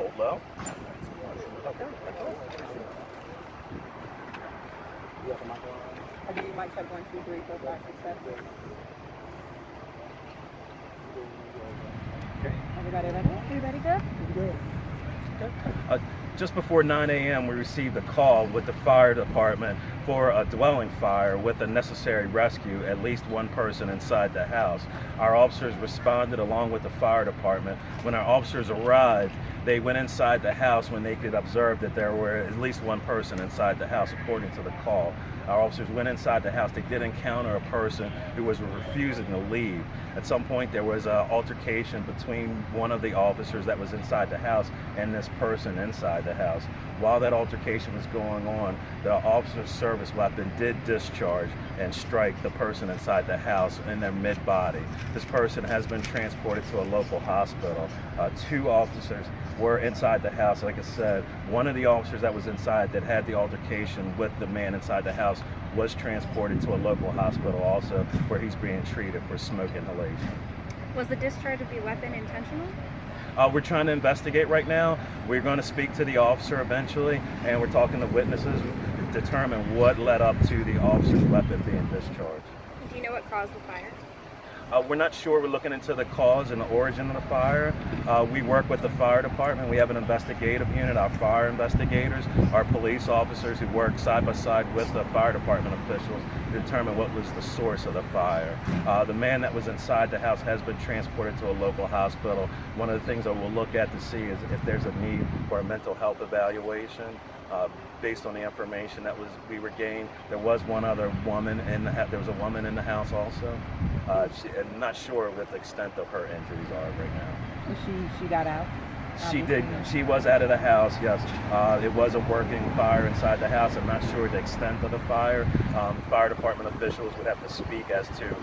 Hold low. Do you mic check 1, 2, 3, 4, 5, 6, 7? Okay. Everybody ready? Everybody good? Good. Just before 9 a.m., we received a call with the fire department for a dwelling fire with a necessary rescue, at least one person inside the house. Our officers responded along with the fire department. When our officers arrived, they went inside the house when they could observe that there were at least one person inside the house, according to the call. Our officers went inside the house. They did encounter a person who was refusing to leave. At some point, there was an altercation between one of the officers that was inside the house and this person inside the house. While that altercation was going on, the officer's service weapon did discharge and strike the person inside the house in their mid-body. This person has been transported to a local hospital. 2 officers were inside the house. Like I said, one of the officers that was inside that had the altercation with the man inside the house was transported to a local hospital also, where he's being treated for smoke inhalation. Was the discharge of the weapon intentional? We're trying to investigate right now. We're going to speak to the officer eventually, and we're talking to witnesses to determine what led up to the officer's weapon being discharged. Do you know what caused the fire? We're not sure. We're looking into the cause and the origin of the fire. We work with the fire department. We have an investigative unit, our fire investigators, our police officers who work side by side with the fire department officials to determine what was the source of the fire. The man that was inside the house has been transported to a local hospital. One of the things that we'll look at to see is if there's a need for a mental health evaluation. Based on the information that we were gained, there was one other woman in the there was a woman in the house also. I'm not sure what the extent of her injuries are right now. She got out? She did. She was out of the house, yes. It was a working fire inside the house. I'm not sure the extent of the fire. Fire department officials would have to speak as to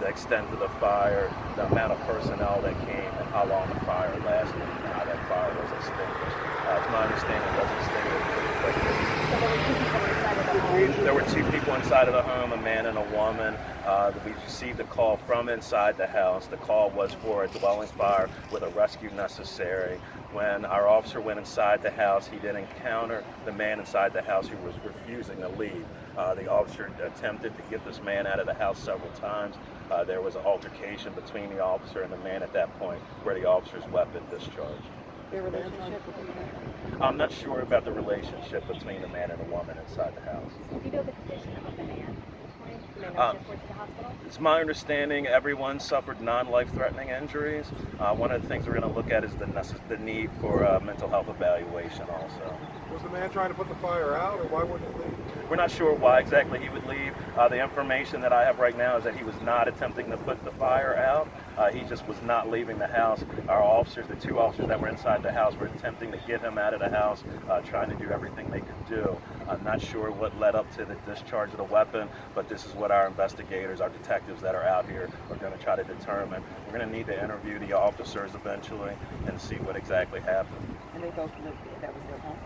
the extent of the fire, the amount of personnel that came, and how long the fire lasted, and how that fire was extinguished. It's my understanding it was extinguished quickly. There were 2 people inside of the home, a man and a woman. We received a call from inside the house. The call was for a dwelling fire with a rescue necessary. When our officer went inside the house, he did encounter the man inside the house who was refusing to leave. The officer attempted to get this man out of the house several times. There was an altercation between the officer and the man at that point where the officer's weapon discharged. Their relationship with the man? I'm not sure about the relationship between the man and the woman inside the house. Do you know the condition of the man? Do they know transported to the hospital? It's my understanding everyone suffered non-life-threatening injuries. One of the things we're going to look at is the need for mental health evaluation also. Was the man trying to put the fire out, or why wouldn't he leave? We're not sure why exactly he would leave. The information that I have right now is that he was not attempting to put the fire out. He just was not leaving the house. Our officers, the 2 officers that were inside the house, were attempting to get him out of the house, trying to do everything they could do. I'm not sure what led up to the discharge of the weapon, but this is what our investigators, our detectives that are out here are going to try to determine. We're going to need to interview the officers eventually and see what exactly happened. And they both lived there? That was their home?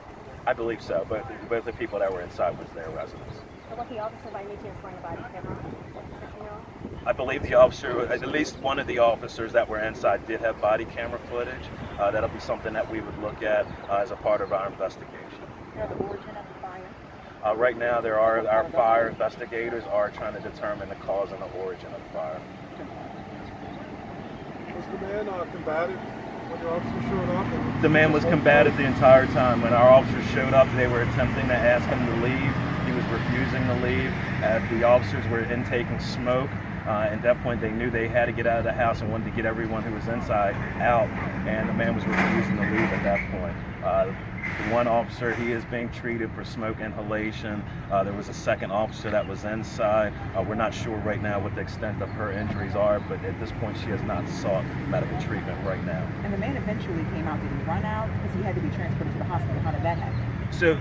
I believe so, but both the people that were inside was their residence. So was the officer by any chance wearing a body camera? You know? I believe the officer, at least one of the officers that were inside did have body camera footage. That'll be something that we would look at as a part of our investigation. You know the origin of the fire? Right now, our fire investigators are trying to determine the cause and the origin of the fire. Was the man combative when the officer showed up? The man was combative the entire time. When our officers showed up, they were attempting to ask him to leave. He was refusing to leave. The officers were intaking smoke. At that point, they knew they had to get out of the house and wanted to get everyone who was inside out, and the man was refusing to leave at that point. The one officer, he is being treated for smoke inhalation. There was a second officer that was inside. We're not sure right now what the extent of her injuries are, but at this point, she has not sought medical treatment right now. And the man eventually came out. Did he run out? Because he had to be transported to the hospital. How did that happen? So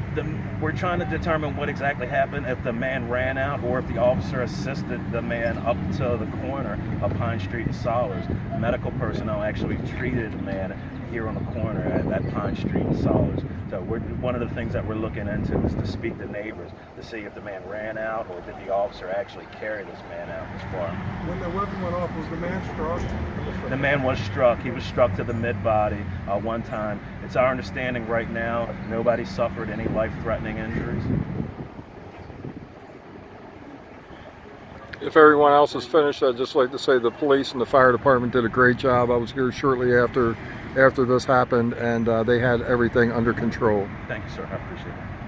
we're trying to determine what exactly happened, if the man ran out or if the officer assisted the man up to the corner of Pine Street and Solars. Medical personnel actually treated the man here on the corner at Pine Street and Solars So one of the things that we're looking into is to speak to neighbors to see if the man ran out or did the officer actually carry this man out this far. When the weapon went off, was the man struck? The man was struck. He was struck to the mid-body one time. It's our understanding right now nobody suffered any life-threatening injuries. If everyone else is finished, I'd just like to say the police and the fire department did a great job. I was here shortly after this happened, and they had everything under control. Thank you, sir. I appreciate it.